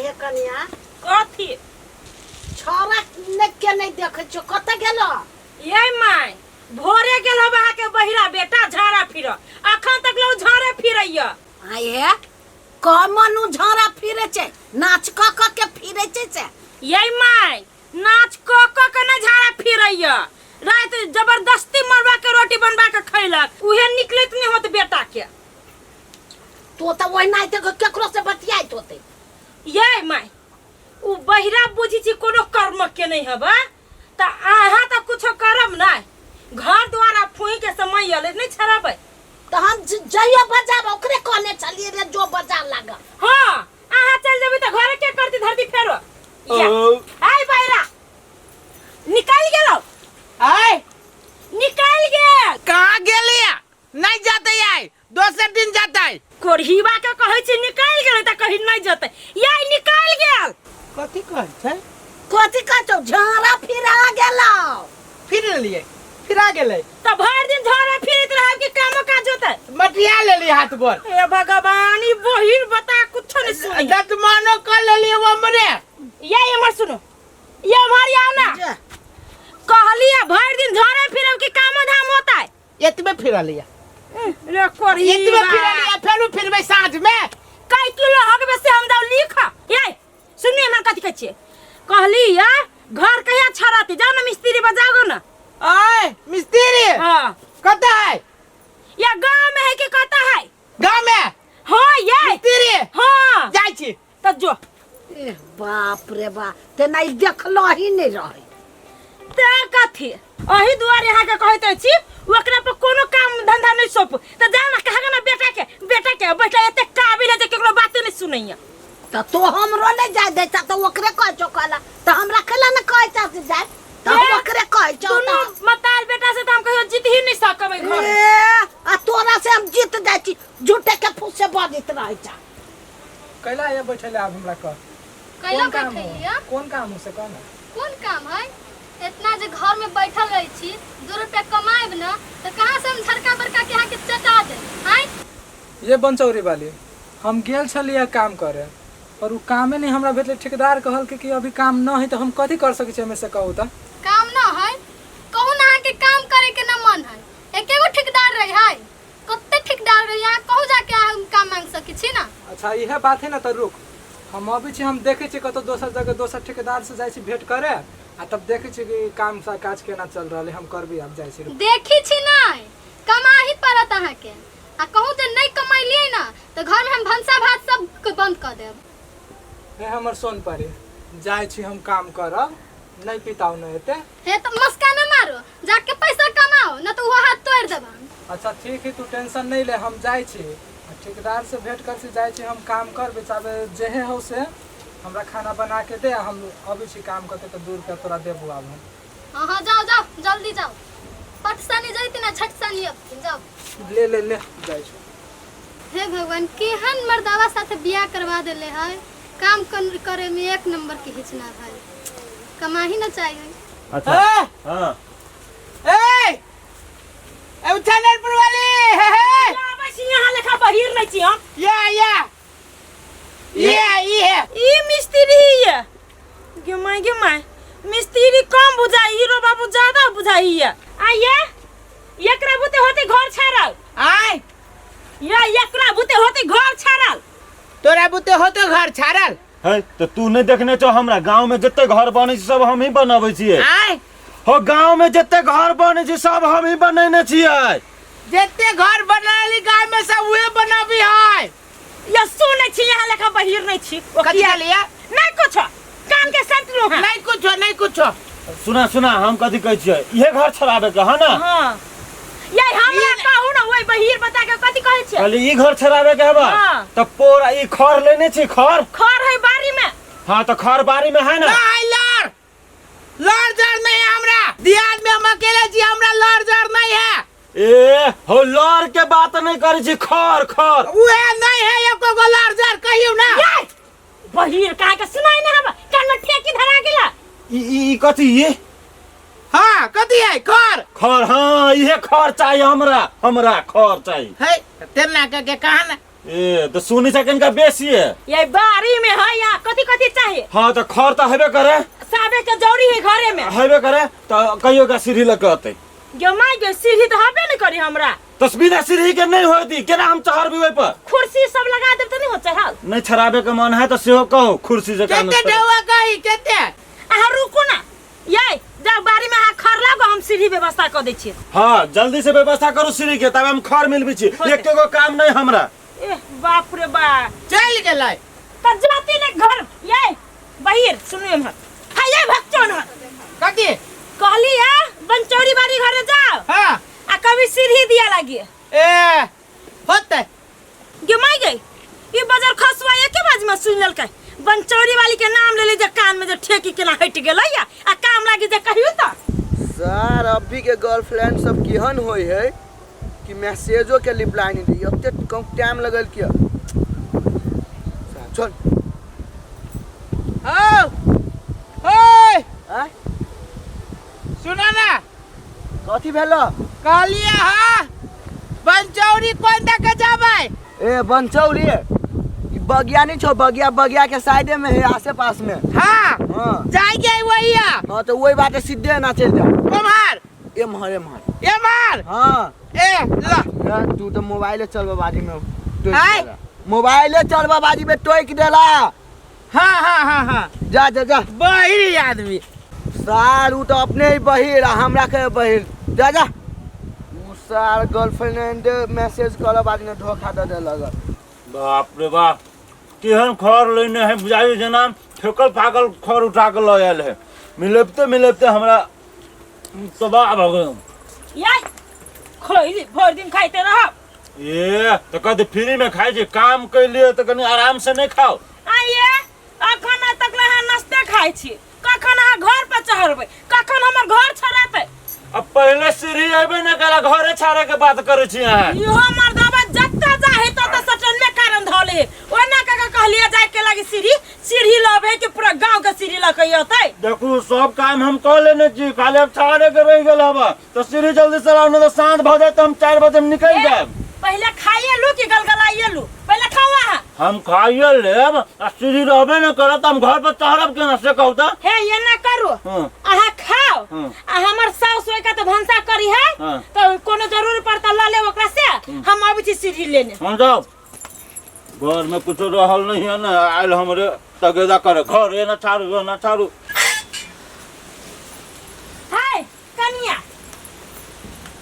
हे कनिया कथी छोरा ने के नहीं देखे छ कत गेलो ये माय भोरे गेल हो बहा के बहिरा बेटा झाड़ा फिर अखन तक लो झाड़े फिरैया आय हे कमनु झाड़ा फिरे छे नाच क के फिरे छे से ये माय नाच क के न झाड़ा फिरैया रात जबरदस्ती मरवा के रोटी बनवा के खैलक उहे निकलत नहीं होत बेटा के तो वही नहीं देख केकरो से बतियाइत होते ये माय उ बहिरा बुझी छी कोनो कर्म के नहीं हबा त आहा त कुछो करम नहीं घर द्वारा फुई के समय आले नहीं छराबे तो हम जइयो बजाब ओकरे कहने चलिए रे जो बजा लगा हां आहा चल जेबे त घरे के करती धरती फेरो आय बहिरा निकल गेलो आय निकल गेल कहां गेलिया नहीं जाते आय दोसर दिन जाता है कोरहीवा के कहै छी निकल गेल त कहीं नहीं जते याय निकल गेल कथी कहै छै कथी कहतो झाड़ा फिरा गेलो फिर लिए फिरा गेलै त भर दिन झोरा फिरत रहब कि कामो काज होते मटिया लेली हाथ पर हे भगवान ई बहिर बता कुछ नहीं सुनी दत मानो कर लेली वो मरे ये हमर सुनो ये हमारी आओ ना कहलिए भर दिन झोरा फिरब कि कामो धाम होता है एतबे फिरा लिया रे कोरहीवा एतबे फिरा लिया फेरू फिरबै साँझ में कई किलो हगबे से हम दाव लिखा ये सुनिए मन कथि कहै कहलिए घर कहिया छराती जाओ ना मिस्त्री बजाओ ना आय मिस्त्री हां कता है या गांव में है कि कहता है गांव में हां ये मिस्त्री हां जाय छी त जो ए बाप रे बा ते नहीं देखलो ही नहीं रहे त कथि अही दुआरे यहाँ के कहते छी ओकरा पर कोनो काम धंधा नहीं सोप त जा ना कहा ना बेटा के बैठा एते काबिल है जे केकरो बात नहीं सुनैया तो हमरो नहीं जाय देता तो ओकरे कह चोकला तो हमरा खेला न कहता से जाय तो ओकरे कह चो दोनों मताल बेटा से त हम कहियो जीत ही नहीं सकबै घर आ तोरा से हम जीत जाय छी झूठे के फूस से बजित रह जा कैला ये बैठले आब हमरा कह कैला बैठलिया कौन काम हो से कह ना कौन काम है इतना जे घर में बैठल रही छी 2 रुपया कमाएब ना तो कहां से हम झरका बरका के यहाँ के चटा दे हैं ये बनचौरी वाली हम गेल छलिए काम करे और उ कामे नहीं हमरा भेटले ठेकेदार कहल कि अभी काम न है तो हम कथि कर सकै छी हमें से कहू त काम ना है कहू ना के काम करे के ना मन है एकेगो ठेकेदार रही है कत्ते ठेकेदार रही है कहू जाके हम काम मांग सकै छी ना अच्छा इहे बात है ना त रुक हम अभी छी हम देखे छी कतो दोसर जगह दोसर ठेकेदार से जाय छी भेंट करे आ तब देखे छी कि काम सा काज केना चल रहले हम करबी अब जाय छी देखी छी नहीं कमा ही पड़त अहाँ के आ कहू जे नहीं कमाइलिए ना तो घर में हम भंसा भात सब बंद कर देब हे हमर सोन पारी जाय छी हम काम करब नहीं पिताऊ न हेते हे तो मस्का न मारो जाके पैसा कमाओ ना तो वो हाथ तोड़ देबा अच्छा ठीक है तू टेंशन नहीं ले हम जाय छी ठेकेदार से भेंट कर से जाय छी हम काम करबे चाहे जेहे हो से हमरा खाना बना के दे हम अभी छी काम करते तो 2 रुपया तोरा देबो आब हम हां जाओ जल्दी जाओ पटसानी जइती ना छटसानी अब जाओ ले जाय छी हे भगवान केहन मर्दावा साथे बियाह करवा देले है काम करे में 1 नंबर के हिचना है कमा ही ना चाहिए अच्छा हां ए उठानपुर वाली हे बस यहाँ लेखा बहिर नहीं छी हम ये ई मिस्त्री है गे माय मिस्त्री कम बुझाई हीरो बाबू ज्यादा बुझाई है आइए एकरा बुते होते घर छाड़ल आय या एकरा बुते होते घर छाड़ल तोरा बुते होतो घर छाड़ल है तो तू नहीं देखने छो हमरा गांव में जत्ते घर बनै छै सब हम ही बनाबै छियै आय हो गांव में जत्ते घर बनै छै सब हम ही बनैने छियै जत्ते घर बनाली गांव में सब उहे बनाबी है या सुनै छी यहाँ लेखा बहिर नहीं छी कथिया लिया नहीं कुछ काम के संतलो है नहीं कुछ सुना हम कथि कहै छियै इहे घर छराबे के है ना हां ये हमरा कहू ना ओइ बहिर बता के कथि कहै छै खाली ई घर छराबे के हबा हाँ। त पोरा ई खर लेने छी खर है बारी में हां तो खर बारी में है ना लड़ जड़ नहीं है हमरा दियाद में हम अकेले जी हमरा लड़ जड़ नहीं है ए हो लड़ के बात नहीं करै छी खर उहे नहीं है एको गो लड़ जड़ कहियो ना बहिर कहा के सुनाई ना हम कान में ठेकी धरा गेला ई कथि ये हाँ कथी है खर हाँ इहे खर चाहिए हमरा खर चाहिए है तेरना के कहा ना ए तो सुनी सकेन का बेसी है ये बारी में है यहाँ कथी हाँ तो खर तो हेबे करे, साबे के जौड़ी है घरे में। हेबे करे तो कहियो का सीढ़ी लगे आते। गे माय गे सीढ़ी तो हबे नहीं करी हमरा। तस्वीर सीढ़ी के नहीं होती, केना हम चढ़ भी पर? कुर्सी सब लगा दे तो नहीं हो चढ़ाल। नहीं छराबे के मन है तो सेहो कहो कुर्सी से काम केते ढौआ कही केते? आ रुको ना, ये जा बारी में खर लागो, हम सीढ़ी व्यवस्था कर दै छी। हाँ जल्दी से व्यवस्था करो सीढ़ी के, तब हम खर मिलबी छी। एक के काम नहीं हमरा। ए बाप रे बाप, चल गेलै त जाती ने घर ये बाहिर सुनिए हम। हाय ये भक्चोन कथी कहली है बनचौरी बाड़ी घरे जाओ। हां आ कभी सीढ़ी दिया लगी ए होते गे माय गई ये बाजार खसवा के बाज में सुन लल के बनचौरी वाली के नाम ले ले जे कान में जे ठेकी केना हट गेलै या आ काम लागी जे कहियो त सर अभी के गर्लफ्रेंड सब केहन होय है कि मैसेजो के रिप्लाई नहीं दी, अब तक कम टाइम लगल किया। चल ओ ओए आ सुना ना कथी भेलो? कहलिए हां बनचौरी कोन तक जाबै? ए बनचौरी ई बगिया नहीं छो, बगिया के साइडे में है, आसे पास में। हां हां जाई गई वहिया। हां तो वही बात है, सीधे ना चल जा। कुमार ए मार ए मार हां ए ला यार तू तो मोबाइले चलबा बाजी में आय? मोबाइले चलबा बाजी में टोक देला। हां जा जा जा बहिरी आदमी सार उ तो अपने ही बहिर आ हमरा के बहिर। जा जा उ सार गर्लफ्रेंड मैसेज कर बाद में धोखा दे दे लगा। बाप रे बाप, केहन खर लेने है बुझाई जना ठोकल फाकल खर उठा के ल आयल है। मिलबते हमरा तबाह भ गए। ये खोइली भर दिन खाइते रह। ए तो कद फ्री में खाई जे, काम कर लिए तो कनी आराम से नहीं खाओ। आइए अखन तक लहा नाश्ता खाइ छी, कखन अहाँ घर पर चढ़बै, कखन हमर घर छड़ाते। अब पहले सीढ़ी आबे न करा, घरे छाड़े के बात करे छी अहाँ। इहो मर्दबा जत्ता जाहे त सटन में कारण धले ओना का कहलिए जाय के लागी सीढ़ी लबे के पूरा गांव के सीढ़ी ल के आते। देखू सब काम हम कर लेने छी, खाली अब छाड़े के रह गेल हवा। तो सीढ़ी जल्दी से लाओ, न तो साँझ भ जाए तो हम 4 बजे में निकल जाए। पहले खाइए लू कि गलगलाइए लू, पहले खावा है। हम खाइए लेब आ सीढ़ी रहबे न करत, हम घर पर चढ़ब केना से कहू त? हे ये ना करू, अहाँ खाओ आ हमर साउस ओइ का तो भंसा करी है तो कोनो जरूरी पड़ता ल ले ओकरा से, हम आबै छी सीढ़ी लेने। हम जाओ घर में कुछ रहल नहीं है ना, आयल हमरे तगेदा करे घर ये ना छाड़ू। हाय कनिया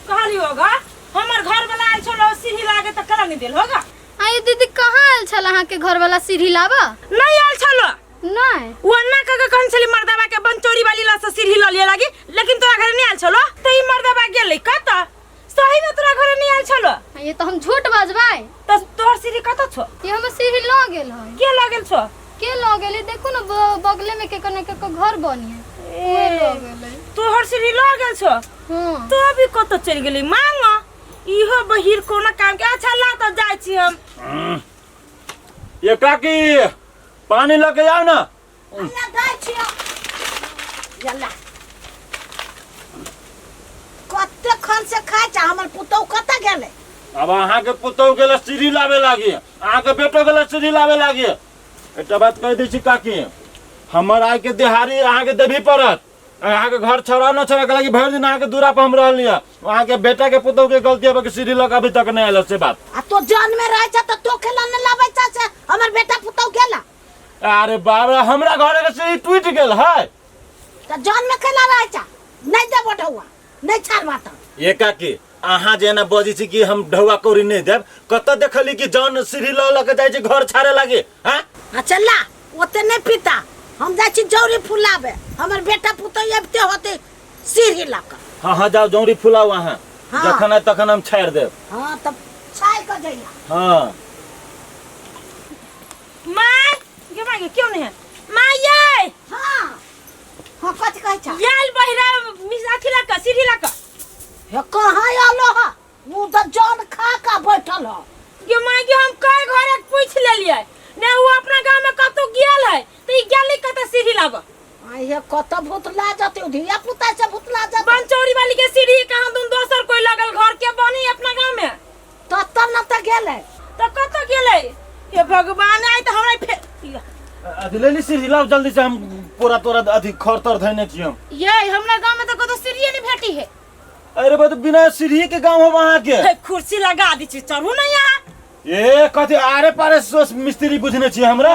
कहली होगा हमर घर वाला आइल छलो सीढ़ी लागे त करा नहीं देल होगा। आई दीदी कहाँ आयल छल अहाँ के घर वाला सीढ़ी लाबा? नहीं आइल छलो नहीं वन्ना का कहन छली मर्दाबा के बनचोरी वाली ला से सीढ़ी ल लिए लागी, लेकिन तोरा घर नहीं आइल छलो। त ई मर्दाबा गेलै कत? सही में तोरा घर नहीं आइल छलो। ये तो हम झूठ बजबै। त तोर सीढ़ी कत छो? ये हम सीढ़ी ल गेल है। के लागल छो? के ल गेली देखो ना बगले में के कने के घर बनी है, ओए ल गेलै। तोहर सीढ़ी ल गेल छो? हां तो अभी कत चल गेली मांग इहो बहिर कोना काम के। अच्छा ला त जाय छी हम। ये काकी पानी लेके जाओ ना। अन्ना दै छियो जल्ला कते खन से खाइ छ हमर पुतौ कत गेलै? अब अहाँ के पुतौ गेले सीढ़ी लावे लागी, अहाँ के बेटो गेले सीढ़ी लावे लागी। एकटा बात कह दै छी काकी, हमर आय के दिहाड़ी अहाँ के देबी पड़त। अहाँ के घर छोड़ा न छोड़ा के लागी भर दिन अहाँ के दूरा पर हम रहलिए। अहाँ के बेटा के पुतौ के गलती है कि सीढ़ी लगा अभी तक नहीं आयल से बात। आ तो जान में रहै छ त तो खेला न लाबै छ से हमर बेटा पुतौ गेला। अरे बाबा हमरा घर के सीढ़ी टूट गेल है। त जान में खेला रहै छ नहीं देबो ढौआ नहीं छाड़बा त। ये काकी अहाँ जे ना बजी छी कि हम ढौआ कौरी नहीं देब, कत देखली कि जौन सीढ़ी ल के जाय छी घर छाड़े लागी। हां अच्छा ला ओते नहीं पीता, हम जाय छी जौरी फुलाबे, हमर बेटा पुतौ एबते होते सीढ़ी ला के। हाँ जाओ जौरी फुलाओ अहाँ। हाँ। जखन है तखन हम छाड़ देब। हां तब छाय के जइया। हाँ माय के मांगे क्यों नहीं है माय? हां हां कथि कहै छ? याल बहिरा मिसाथी ला का सीढ़ी ला का हे कहाँ आलो हा? वो त जान खा का बैठल ह। के मांगे हम कई घर एक पूछ लेलिए ने वो अपना गांव में कतो गेल है त ई गेली कत सीढ़ी लाग। आई हे कत भूतला जते धिया पुता से भूतला जते बनचौरी वाली के सीढ़ी कहां दून दोसर कोई लगल घर के बनी अपना गांव में त न त गेले त कत गेलै? हे भगवान आइ त हमरा अथी ले ली सीढ़ी लाओ जल्दी से, हम पूरा तोरा अथी खर तर धैने छी हम। ये हमरा गांव में तो कतो सीढ़ी नहीं भेटी है। अरे बा तो बिना सीढ़ी के गांव हो वहां के। हे, कुर्सी लगा दी छी, चढ़ू ना यहाँ। ए कथी आरे पारे सोच मिस्त्री बुझने छी हमरा।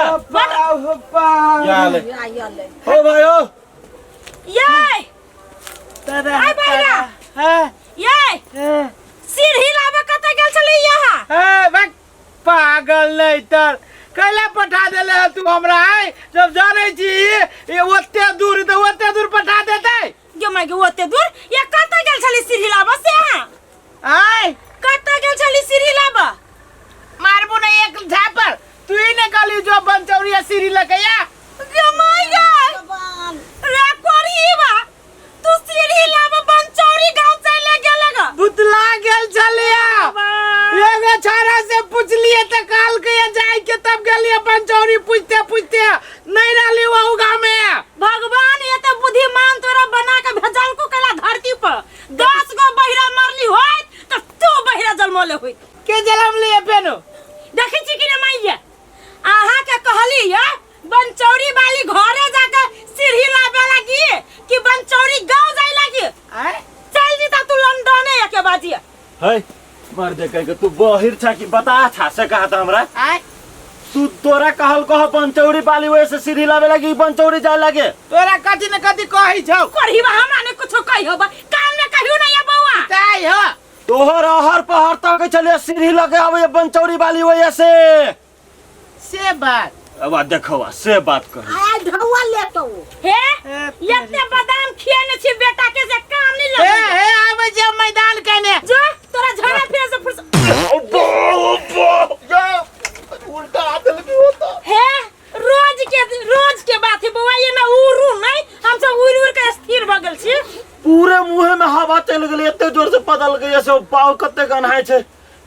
या ले हो भाई हो ये आय भैया ये सीढ़ी लाबे कते गेल छली यहाँ। पागल नहीं तर कैला पठा देले है तू हमरा है, जब जाने छी ये ओते दूर पठा देते। गे मैं गे ओते दूर ये कते गेल छली सीढ़ी लाबे से यहाँ। आय कते गेल छली सीढ़ी लाबे। मारबो ना एक झापर, तू ही ने गली जो बनचौरिया सीढ़ी लगैया। गे मैं गे रे कोरीबा तू सीढ़ी लाबे बनचौरी गांव से ले गेलगा। बुतला गेल छलिया, एगो छारा से पूछलिए त काल के जाय के तब गेलिए बनचौरी पूछते नहीं रहली वो गांव में। भगवान ये तो बुद्धिमान तोरा बना के भेजल को कला धरती पर 10 गो बहिरा मारली होय तो तू बहिरा जन्मले होय। के जन्म लिए पेनो देखै छी कि रे माइया आहा के कहली ये बनचौरी वाली घरे जाके सीढ़ी लाबे लगी कि बनचौरी गांव जाय लगी। आय चल जी तू लंदन है के बाजी है मार दे कह के तू बहिर छा कि बता था से कहा था हमरा। आय तू तोरा कहल कह पंचौरी पाली वैसे से सीढ़ी लावे लगी पंचौरी जाए लगे। तोरा कथि न कथि कहि छौ। कोरहीबा हमरा ने कुछो कहि होबा कान में कहियो ना ये बौआ। ताई हो तोहर हर पहर तक चले सीढ़ी लगे आवे पंचौरी वाली वैसे से बात। अब देखो से बात कर आय ढौआ ले तो हे इतने बादाम खियाने छी बेटा के से काम नहीं हे लगे। हे आवे जे मैदान कने जो तोरा झड़ा फिरे से फुर्सत उल्टा हाथ लगी होता है। रोज के बात है बउआ, ये ना उड़ू नहीं हम सब उड़ के स्थिर भ गेल छी। पूरे मुंह में हवा चल गेल एते जोर से बदल गए से पाव कते गन्हाय छै।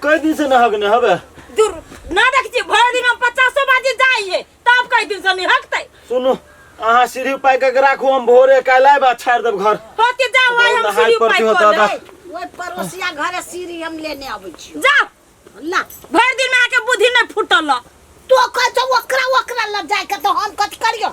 कई दिन से न हगने हबे दूर ना देख छी भर दिन में 50 बाजी जाइए तब कई दिन से नहीं हकतै। सुनो अहाँ सीढ़ी पाइ के राखू, हम भोरे काल्हि बा छाड़ देब घर। होते जाओ भाई हम सीढ़ी पाइ कर ओए पड़ोसिया घरे सीढ़ी हम लेने आबै छी। जा ला भर दिन में आके बुद्धि नहीं फुटल। तो कह ओकरा ल जाय के तो हम कथि करियो।